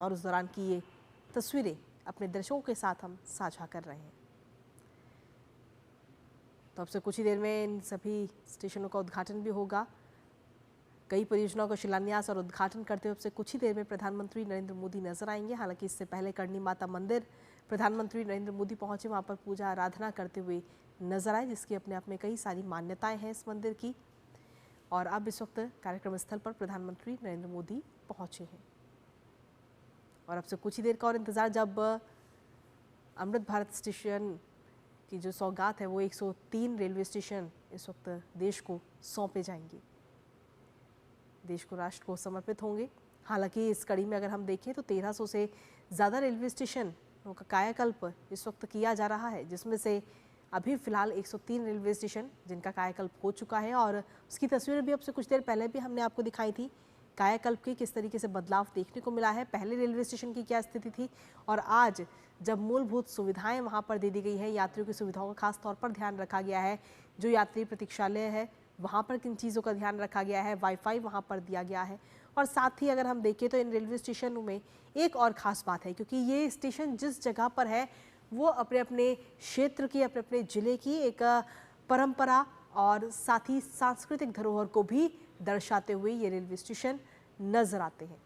और उस दौरान की ये तस्वीरें अपने दर्शकों के साथ हम साझा कर रहे हैं। तो अब से कुछ ही देर में इन सभी स्टेशनों का उद्घाटन भी होगा। कई परियोजनाओं का शिलान्यास और उद्घाटन करते हुए अब से कुछ ही देर में प्रधानमंत्री नरेंद्र मोदी नजर आएंगे। हालांकि इससे पहले करणी माता मंदिर प्रधानमंत्री नरेंद्र मोदी पहुंचे, वहां पर पूजा आराधना करते हुए नजर आए, जिसकी अपने आप में कई सारी मान्यताएं हैं इस मंदिर की। और अब इस वक्त कार्यक्रम स्थल पर प्रधानमंत्री नरेंद्र मोदी पहुंचे हैं और अब से कुछ ही देर का और इंतजार, जब अमृत भारत स्टेशन की जो सौगात है वो 103 रेलवे स्टेशन इस वक्त देश को सौंपे जाएंगे, देश को, राष्ट्र को समर्पित होंगे। हालांकि इस कड़ी में अगर हम देखें तो 1300 से ज़्यादा रेलवे स्टेशन का कायाकल्प इस वक्त किया जा रहा है, जिसमें से अभी फिलहाल 103 रेलवे स्टेशन जिनका कायाकल्प हो चुका है। और उसकी तस्वीरें भी अब से कुछ देर पहले भी हमने आपको दिखाई थी, कायाकल्प की किस तरीके से बदलाव देखने को मिला है। पहले रेलवे स्टेशन की क्या स्थिति थी और आज जब मूलभूत सुविधाएं वहां पर दे दी गई है, यात्रियों की सुविधाओं का खास तौर पर ध्यान रखा गया है। जो यात्री प्रतीक्षालय है वहां पर किन चीज़ों का ध्यान रखा गया है, वाईफाई वहां पर दिया गया है। और साथ ही अगर हम देखें तो इन रेलवे स्टेशनों में एक और ख़ास बात है, क्योंकि ये स्टेशन जिस जगह पर है वो अपने अपने क्षेत्र की, अपने अपने ज़िले की एक परंपरा और साथ ही सांस्कृतिक धरोहर को भी दर्शाते हुए ये रेलवे स्टेशन नजर आते हैं।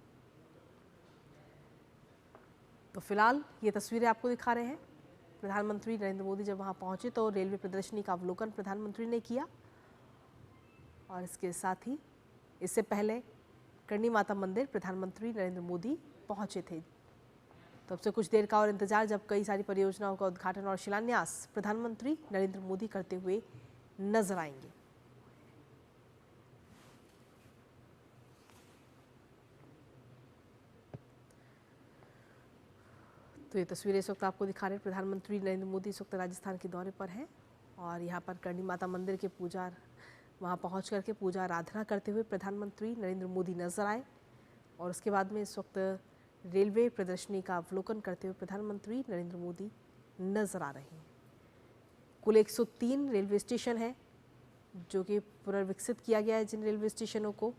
तो फिलहाल ये तस्वीरें आपको दिखा रहे हैं। प्रधानमंत्री नरेंद्र मोदी जब वहां पहुंचे तो रेलवे प्रदर्शनी का अवलोकन प्रधानमंत्री ने किया और इसके साथ ही इससे पहले करणी माता मंदिर प्रधानमंत्री नरेंद्र मोदी पहुंचे थे। तो अब से कुछ देर का और इंतजार, जब कई सारी परियोजनाओं का उद्घाटन और शिलान्यास प्रधानमंत्री नरेंद्र मोदी करते हुए नजर आएंगे। तो ये तस्वीरें इस वक्त आपको दिखा रहे हैं। प्रधानमंत्री नरेंद्र मोदी इस वक्त राजस्थान के दौरे पर हैं और यहाँ पर करणी माता मंदिर के वहाँ पहुँच करके पूजा आराधना करते हुए प्रधानमंत्री नरेंद्र मोदी नजर आए और उसके बाद में इस वक्त रेलवे प्रदर्शनी का अवलोकन करते हुए प्रधानमंत्री नरेंद्र मोदी नजर आ रहे हैं। कुल 103 रेलवे स्टेशन हैं जो कि पुनर्विकसित किया गया है। जिन रेलवे स्टेशनों को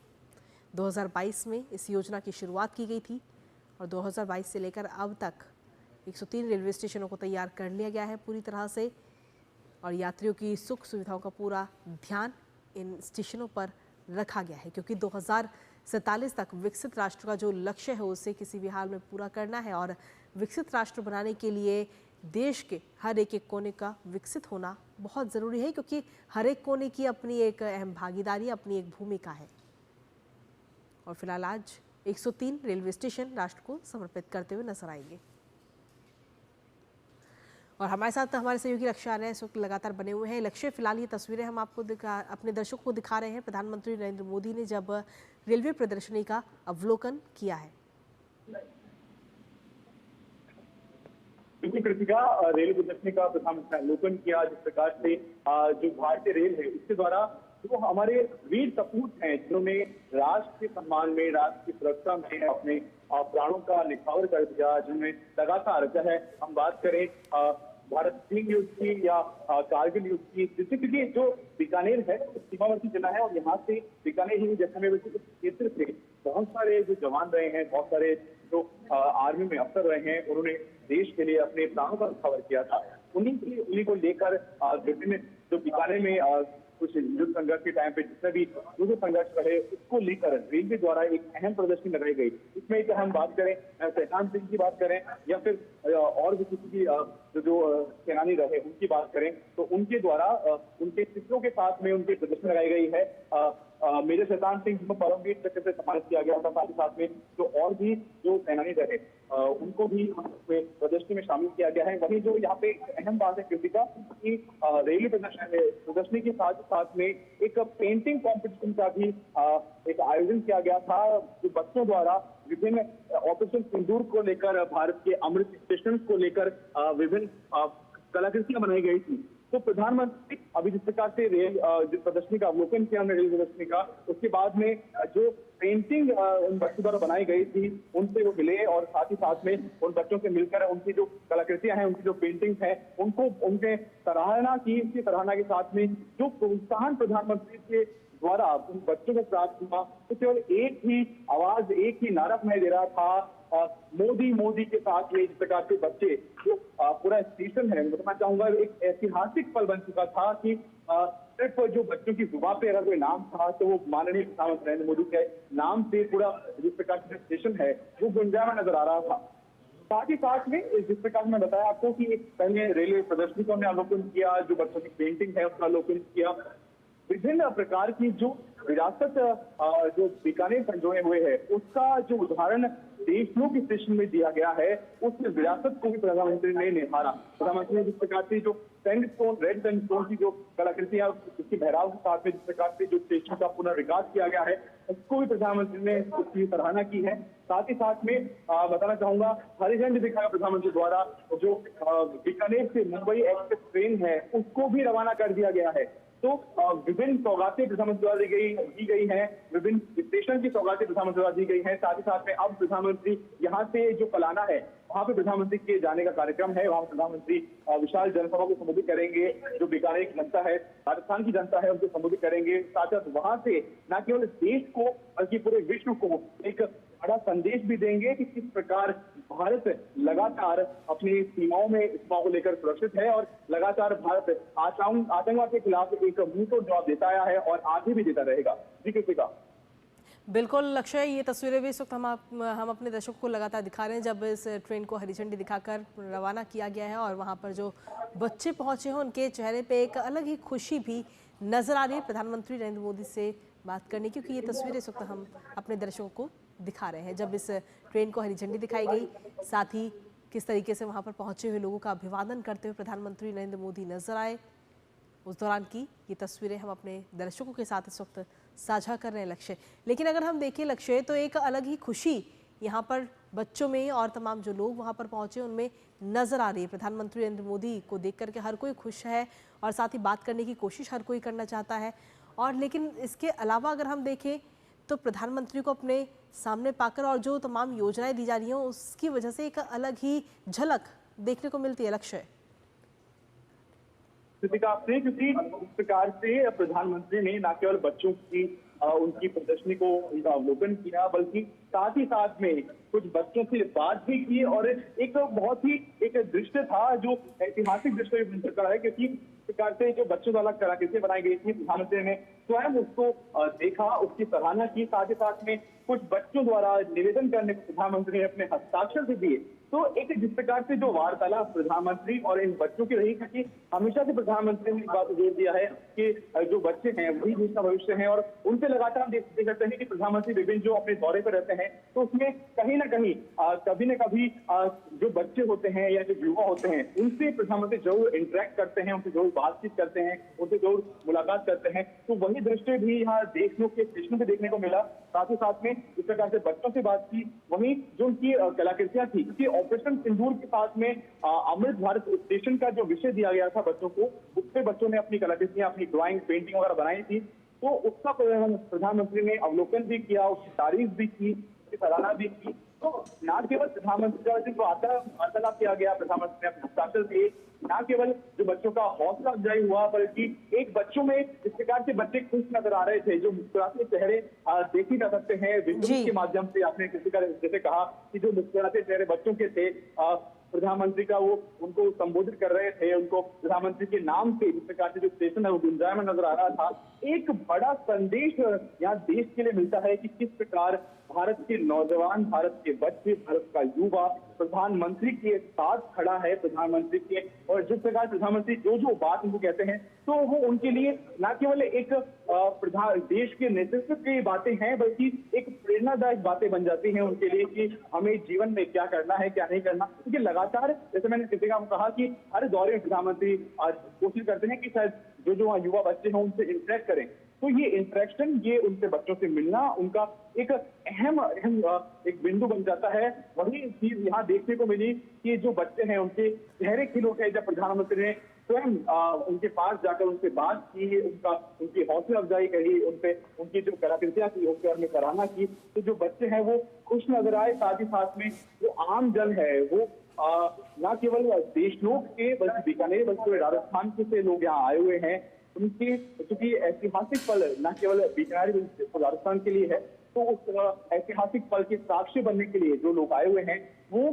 2022 में इस योजना की शुरुआत की गई थी और 2022 से लेकर अब तक 103 रेलवे स्टेशनों को तैयार कर लिया गया है पूरी तरह से और यात्रियों की सुख सुविधाओं का पूरा ध्यान इन स्टेशनों पर रखा गया है, क्योंकि 2047 तक विकसित राष्ट्र का जो लक्ष्य है उसे किसी भी हाल में पूरा करना है और विकसित राष्ट्र बनाने के लिए देश के हर एक कोने का विकसित होना बहुत ज़रूरी है, क्योंकि हर एक कोने की अपनी एक अहम भागीदारी, अपनी एक भूमिका है। और फिलहाल आज 103 रेलवे स्टेशन राष्ट्र को समर्पित करते हुए नजर आएंगे। और हमारे साथ हमारे सहयोगी लक्ष्य आ रहे हैं, इस वक्त लगातार बने हुए हैं। लक्ष्य, फिलहाल ये तस्वीरें हम आपको अपने दर्शकों को दिखा रहे हैं। प्रधानमंत्री नरेंद्र मोदी ने जब रेलवे प्रदर्शनी का अवलोकन किया है। बिल्कुल कृतिका, रेल प्रदर्शनी का प्रधानमंत्री अवलोकन किया। जिस प्रकार से जो भारतीय रेल है उसके द्वारा जो हमारे वीर सपूत हैं जिन्होंने राष्ट्र के सम्मान में, राष्ट्र की सुरक्षा में अपने प्राणों का निछावर कर दिया, जिन्होंने लगातार, चाहे हम बात करें भारत सिंह युद्ध की या कारगिल युद्ध की, जिससे क्योंकि जो बीकानेर है सीमावर्ती जिला है और यहाँ से बीकानेर ही जैसलमेर क्षेत्र से बहुत सारे जो जवान रहे हैं, बहुत सारे जो आर्मी में अफसर रहे हैं, उन्होंने देश के लिए अपने प्राणों का निछावर किया था। उन्हीं को लेकर विभिन्न जो बीकानेर में कुछ युद्ध संघर्ष के टाइम पे जितने भी युद्ध संघर्ष रहे उसको लेकर रेलवे द्वारा एक अहम प्रदर्शनी लगाई गई। इसमें चाहे हम बात करें शैतान सिंह की बात करें या फिर और भी किसी की जो सेनानी रहे उनकी बात करें, तो उनके द्वारा उनके चित्रों के साथ में उनकी प्रदर्शनी लगाई गई है। मेजर शैतान सिंह को परमवीर चक्र से सम्मानित किया गया था। साथ ही साथ में जो और भी जो सेनानी रहे उनको भी प्रदर्शनी में शामिल किया गया है। वहीं जो यहाँ पे अहम बात है कृतिका कि रेलवे प्रदर्शनी के साथ साथ में एक पेंटिंग कॉम्पिटिशन का भी एक आयोजन किया गया था, जो बच्चों द्वारा विभिन्न ऑपरेशन सिंदूर को लेकर, भारत के अमृत स्टेशन को लेकर विभिन्न कलाकृतियां बनाई गई थी। तो प्रधानमंत्री अभी जिस प्रकार से रेल प्रदर्शनी का अवलोकन किया हमने रेल प्रदर्शनी का, उसके बाद में जो पेंटिंग उन बच्चों द्वारा बनाई गई थी उनसे वो मिले और साथ ही साथ में उन बच्चों से मिलकर उनकी जो कलाकृतियां हैं, उनकी जो पेंटिंग्स हैं, उनको उनके सराहना की। इसकी सराहना के साथ में जो प्रोत्साहन प्रधानमंत्री के द्वारा उन बच्चों को प्राप्त हुआ, तो केवल एक ही आवाज, एक ही नारा सुनाई दे रहा था मोदी मोदी के साथ में जिस प्रकार से बच्चे जो पूरा स्टेशन है, मैं चाहूंगा एक ऐतिहासिक पल बन चुका था कि सिर्फ जो बच्चों की जुबान पे अगर कोई नाम था तो वो माननीय प्रधानमंत्री नरेंद्र मोदी के नाम से पूरा जिस प्रकार से स्टेशन है वो गुंजायमान नजर आ रहा था। साथ ही साथ में जिस प्रकार मैं बताया आपको कि एक पहले रेलवे प्रदर्शनी का हमने अवलोकन किया, जो बच्चों की पेंटिंग है उसका अवलोकन किया, विभिन्न प्रकार की जो विरासत जो बीकानेर संजोए हुए है उसका जो उदाहरण देशनोक स्टेशन में दिया गया है, उस विरासत को भी प्रधानमंत्री ने निहारा। प्रधानमंत्री ने जिस प्रकार से जो सैंडस्टोन, रेड सैंडस्टोन की जो कलाकृतियां उसकी बहराव के साथ में जिस प्रकार से जो स्टेशन का पुनर्विकास किया गया है उसको भी प्रधानमंत्री ने उसकी सराहना की है। साथ ही साथ में बताना चाहूंगा हरी झंडी दिखाया प्रधानमंत्री द्वारा, जो बीकानेर से मुंबई एक्सप्रेस ट्रेन है उसको भी रवाना कर दिया गया है। तो विभिन्न सौगातें प्रधानमंत्री द्वारा दी गई हैं, विभिन्न स्टेशन की सौगातें प्रधानमंत्री द्वारा दी गई हैं। साथ ही साथ में अब प्रधानमंत्री यहाँ से जो पलाना है वहां पे प्रधानमंत्री के जाने का कार्यक्रम है, वहां प्रधानमंत्री विशाल जनसभा को संबोधित करेंगे। जो बीकानेर की जनता है, राजस्थान की जनता है, उनको संबोधित करेंगे। साथ साथ वहां से न केवल देश को बल्कि पूरे विश्व को एक बड़ा संदेश भी देंगे कि किस प्रकार भारत लगातार अपनी सीमाओं में सीमाओं को लेकर सुरक्षित है और लगातार भारत आतंकवाद के खिलाफ एक मुंहतोड़ जवाब देता आया है और आगे भी देता रहेगा। जी कृतिका। बिल्कुल लक्ष्य, ये तस्वीरें भी इस वक्त हम अपने दर्शकों को लगातार दिखा रहे हैं जब इस ट्रेन को हरी झंडी दिखाकर रवाना किया गया है और वहाँ पर जो बच्चे पहुँचे हैं उनके चेहरे पे एक अलग ही खुशी भी नजर आ रही है प्रधानमंत्री नरेंद्र मोदी से बात करने की, क्योंकि ये तस्वीरें इस वक्त हम अपने दर्शकों को दिखा रहे हैं जब इस ट्रेन को हरी झंडी दिखाई गई। साथ ही किस तरीके से वहाँ पर पहुँचे हुए लोगों का अभिवादन करते हुए प्रधानमंत्री नरेंद्र मोदी नजर आए, उस दौरान की ये तस्वीरें हम अपने दर्शकों के साथ इस वक्त साझा कर रहे हैं लक्ष्य। लेकिन अगर हम देखें लक्ष्य तो एक अलग ही खुशी यहाँ पर बच्चों में और तमाम जो लोग वहाँ पर पहुँचे उनमें नजर आ रही है। प्रधानमंत्री नरेंद्र मोदी को देख करके हर कोई खुश है और साथ ही बात करने की कोशिश हर कोई करना चाहता है। और लेकिन इसके अलावा अगर हम देखें तो प्रधानमंत्री को अपने सामने पाकर और जो तमाम योजनाएं दी जा रही हैं उसकी वजह से एक अलग ही झलक देखने को मिलती है लक्ष्य। आपने क्योंकि इस प्रकार से प्रधानमंत्री ने न केवल बच्चों की उनकी प्रदर्शनी को उनका अवलोकन किया बल्कि साथ ही साथ में कुछ बच्चों से बात भी की और एक बहुत ही एक दृश्य था जो ऐतिहासिक दृश्य बन चुका है, क्योंकि इस प्रकार से जो बच्चों द्वारा कलाकृतियां बनाई गई थी प्रधानमंत्री ने स्वयं उसको देखा, उसकी सराहना की। साथ ही साथ में कुछ बच्चों द्वारा निवेदन करने को प्रधानमंत्री ने अपने हस्ताक्षर से दिए। तो एक जिस प्रकार से जो वार्तालाप प्रधानमंत्री और इन बच्चों की रही, क्योंकि हमेशा से प्रधानमंत्री ने इस बात को जोर दिया है कि जो बच्चे हैं वही देश का भविष्य है और उनसे लगातार हम देख सकते हैं कि प्रधानमंत्री विभिन्न जो अपने दौरे पर रहते हैं तो उसमें कहीं ना कहीं कभी न कभी जो बच्चे होते हैं या जो युवा होते हैं उनसे प्रधानमंत्री जरूर इंटरेक्ट करते हैं, उनसे जरूर बातचीत करते हैं, उनसे जरूर मुलाकात करते हैं। तो वही दृश्य भी यहाँ देशनोक के स्टेशन पे देखने को मिला। साथ ही साथ में इस प्रकार से बच्चों से बात की, वहीं जो उनकी कलाकृतियां थी, क्योंकि ऑपरेशन सिंदूर के साथ में अमृत भारत स्टेशन का जो विषय दिया गया था बच्चों को, उस पर बच्चों ने अपनी कलाकृतियां, अपनी ड्राइंग, पेंटिंग वगैरह बनाई थी। तो उसका प्रधानमंत्री ने अवलोकन भी किया, उसकी तारीफ भी की, उसकी सराहना भी की। तो न केवल प्रधानमंत्री द्वारा जो वार्तालाप किया गया, प्रधानमंत्री ने हस्ताक्षर दिए, न केवल जो बच्चों का हौसला अफजाई हुआ बल्कि एक बच्चों में इस प्रकार से बच्चे खुश नजर आ रहे थे, जो मुस्कुराते चेहरे देखे जा सकते हैं विजुअल के माध्यम से। आपने किसी का जैसे कहा कि जो मुस्कुराते चेहरे बच्चों के थे, प्रधानमंत्री का वो उनको संबोधित कर रहे थे, उनको प्रधानमंत्री के नाम से जिस प्रकार से जो स्टेशन है वो गुंजायमान नजर आ रहा था। एक बड़ा संदेश यहाँ देश के लिए मिलता है कि किस प्रकार भारत के नौजवान, भारत के बच्चे, भारत का युवा प्रधानमंत्री के साथ खड़ा है, प्रधानमंत्री के, और जिस प्रकार प्रधानमंत्री जो बात उनको कहते हैं तो वो उनके लिए न केवल एक देश के नेतृत्व की बातें हैं बल्कि एक प्रेरणादायक बातें बन जाती हैं उनके लिए कि हमें जीवन में क्या करना है, क्या नहीं करना। क्योंकि लगातार जैसे मैंने कृतिका को कहा कि हर दौरे में प्रधानमंत्री कोशिश करते हैं कि शायद जो युवा बच्चे हैं उनसे इंटरेक्ट करें। तो ये इंटरेक्शन, ये उनसे बच्चों से मिलना उनका एक अहम एक बिंदु बन जाता है। वही चीज यहाँ देखने को मिली कि जो बच्चे हैं उनके चेहरे खिल उठे जब प्रधानमंत्री ने स्वयं उनके पास जाकर उनसे बात की, उनकी हौसला अफजाई करी, उनकी जो कलाकृतियां थी उसके बारे में सराहना की। तो जो बच्चे हैं वो खुश नजर आए। साथ ही साथ में जो आम जन है वो न केवल देशनोक के बल्कि बीकानेर बल्कि राजस्थान के से लोग यहाँ आए हुए हैं। उनके चूंकि ऐतिहासिक पल न केवल बीकानेर राजस्थान के लिए है तो उस ऐतिहासिक पल के साक्षी बनने के लिए जो लोग आए हुए हैं वो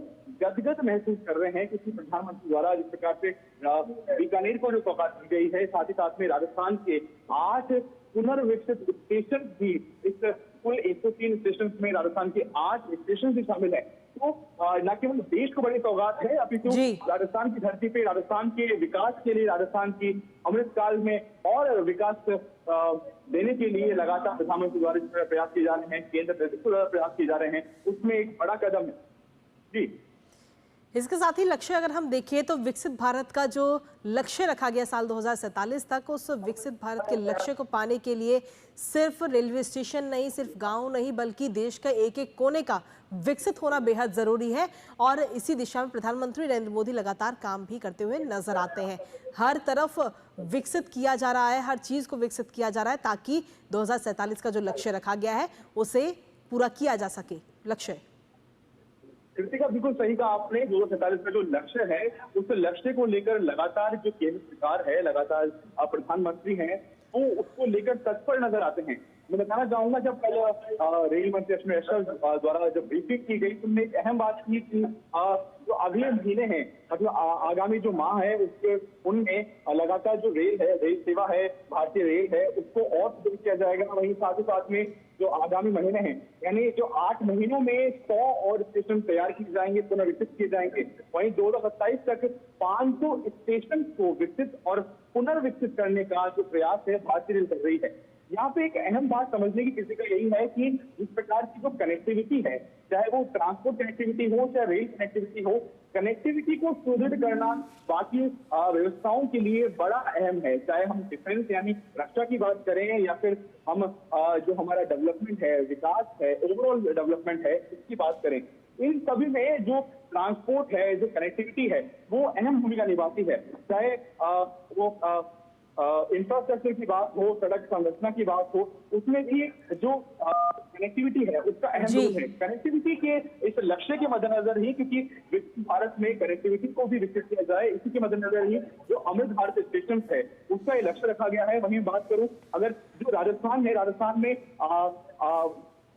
गदगद महसूस कर रहे हैं, क्योंकि प्रधानमंत्री द्वारा जिस प्रकार से बीकानेर को जो सौगात दी गई है, साथ ही साथ में राजस्थान के 8 पुनर्विकसित स्टेशन भी, इस कुल 103 स्टेशन में राजस्थान के 8 स्टेशन भी शामिल है। तो न केवल देश को बड़ी सौगात है, अपितु राजस्थान की धरती पे राजस्थान के विकास के लिए, राजस्थान की अमृतकाल में और विकास देने के लिए लगातार प्रधानमंत्री द्वारा प्रयास किए जा रहे हैं, केंद्र नेतृत्व द्वारा प्रयास किए जा रहे हैं, उसमें एक बड़ा कदम है जी। इसके साथ ही लक्ष्य अगर हम देखें तो विकसित भारत का जो लक्ष्य रखा गया साल 2047 तक, उस विकसित भारत के लक्ष्य को पाने के लिए सिर्फ रेलवे स्टेशन नहीं, सिर्फ गांव नहीं, बल्कि देश का एक एक कोने का विकसित होना बेहद जरूरी है। और इसी दिशा में प्रधानमंत्री नरेंद्र मोदी लगातार काम भी करते हुए नजर आते हैं। हर तरफ विकसित किया जा रहा है, हर चीज को विकसित किया जा रहा है ताकि 2047 का जो लक्ष्य रखा गया है उसे पूरा किया जा सके। लक्ष्य कृतिका, बिल्कुल सही कहा आपने। 2047 का जो लक्ष्य है, उस लक्ष्य को लेकर लगातार जो केंद्र सरकार है, लगातार प्रधानमंत्री हैं, वो उसको लेकर तत्पर नजर आते हैं। मैं बताना चाहूंगा, जब कल रेल मंत्री अश्विनी वैष्णव द्वारा जब ब्रीफिंग की गई, तुमने एक अहम बात की कि जो अगले महीने हैं, मतलब आगामी जो माह है, उसके उनमें लगातार जो रेल है, रेल सेवा है, भारतीय रेल है, उसको और सुदृढ़ किया जाएगा। वहीं साथ ही साथ में जो आगामी महीने हैं, यानी जो 8 महीनों में 100 और स्टेशन तैयार किए जाएंगे, पुनर्विकसित किए जाएंगे। वहीं 2027 तक 500 स्टेशन को विकसित और पुनर्विकसित करने का जो प्रयास है भारतीय रेल कर रही है। यहाँ पे एक अहम बात समझने की किसी का यही है कि इस प्रकार की जो कनेक्टिविटी है, चाहे वो ट्रांसपोर्ट कनेक्टिविटी हो, चाहे रेल कनेक्टिविटी हो, कनेक्टिविटी को सुदृढ़ करना बाकी व्यवस्थाओं के लिए बड़ा अहम है। चाहे हम डिफेंस यानी रक्षा की बात करें, या फिर हम जो हमारा डेवलपमेंट है, विकास है, ओवरऑल डेवलपमेंट है, इसकी बात करें, इन सभी में जो ट्रांसपोर्ट है, जो कनेक्टिविटी है, वो अहम भूमिका निभाती है। चाहे वो इंफ्रास्ट्रक्चर की बात हो, सड़क संरचना की बात हो, उसमें भी जो कनेक्टिविटी है उसका अहम रोल है। कनेक्टिविटी के इस लक्ष्य के मद्देनजर ही, क्योंकि विकसित भारत में कनेक्टिविटी को भी विकसित किया जाए, इसी के मद्देनजर ही जो अमृत भारत स्टेशन है उसका ये लक्ष्य रखा गया है। वहीं बात करूं अगर जो राजस्थान है, राजस्थान में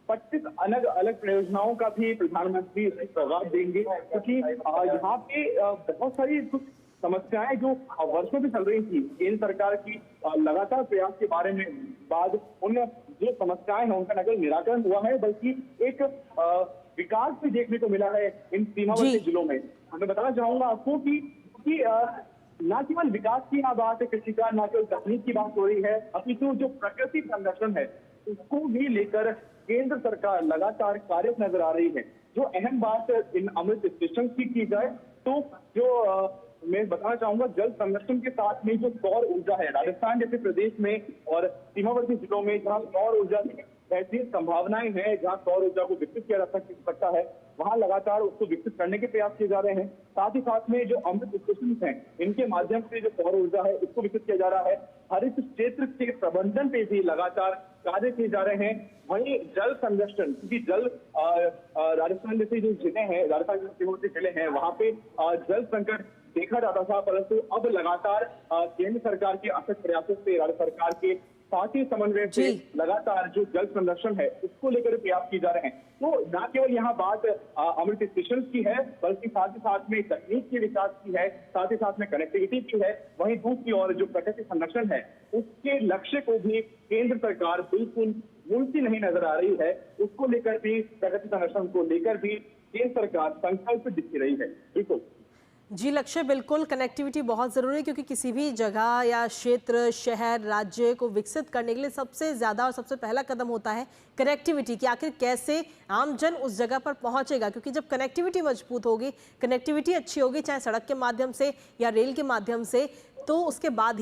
25 अलग अलग परियोजनाओं का भी प्रधानमंत्री सौगात देंगे, क्योंकि यहाँ पे बहुत सारी कुछ समस्याएं जो वर्षों से चल रही थी, केंद्र सरकार की लगातार प्रयास के बारे में बाद उन जो समस्याएं हैं उनका न केवल निराकरण हुआ है, बल्कि एक विकास भी देखने को मिला है इन सीमावर्ती जिलों में। मैं बताना चाहूंगा आपको कि न केवल विकास की यहाँ बात है, कृषि का न केवल तकनीक की बात हो रही है, अपितु जो प्रकृति संरक्षण है उसको भी लेकर केंद्र सरकार लगातार कार्यरत नजर आ रही है। जो अहम बात इन अमृत स्टेशन की जाए तो जो मैं बताना चाहूंगा, जल संरक्षण के साथ में जो सौर ऊर्जा है, राजस्थान जैसे प्रदेश में और सीमावर्ती जिलों में जहाँ सौर ऊर्जा की बेहतरीन संभावनाएं हैं, जहाँ सौर ऊर्जा को विकसित किया जा सकता है, वहां लगातार उसको विकसित करने के प्रयास किए जा रहे हैं। साथ ही साथ में जो अमृत स्टेशन हैं, इनके माध्यम से जो सौर ऊर्जा है उसको विकसित किया जा रहा है। हरित क्षेत्र के प्रबंधन पे भी लगातार कार्य किए जा रहे हैं। वहीं जल संरक्षण, क्योंकि जल राजस्थान जैसे जो जिले हैं, राजस्थान के सीमावर्ती जिले हैं, वहां पे जल संकट देखा जाता था, परंतु अब लगातार केंद्र सरकार के अथक प्रयासों से, राज्य सरकार के साथ ही समन्वय से लगातार जो जल संरक्षण है उसको लेकर प्रयास किए जा रहे हैं। तो न केवल यहाँ बात अमृत स्टेशन की है, बल्कि साथ ही साथ में तकनीक के विकास की है, साथ ही साथ में कनेक्टिविटी की है। वहीं दूसरी ओर जो प्रकृति संरक्षण है उसके लक्ष्य को भी केंद्र सरकार बिल्कुल मुंशी नहीं नजर आ रही है। उसको लेकर भी, प्रकृति संरक्षण को लेकर भी केंद्र सरकार संकल्प दिख रही है। बिल्कुल जी लक्ष्य, बिल्कुल कनेक्टिविटी बहुत ज़रूरी है, क्योंकि किसी भी जगह या क्षेत्र, शहर, राज्य को विकसित करने के लिए सबसे ज़्यादा और सबसे पहला कदम होता है कनेक्टिविटी कि आखिर कैसे आमजन उस जगह पर पहुंचेगा। क्योंकि जब कनेक्टिविटी मजबूत होगी, कनेक्टिविटी अच्छी होगी, चाहे सड़क के माध्यम से या रेल के माध्यम से, तो उसके बाद ही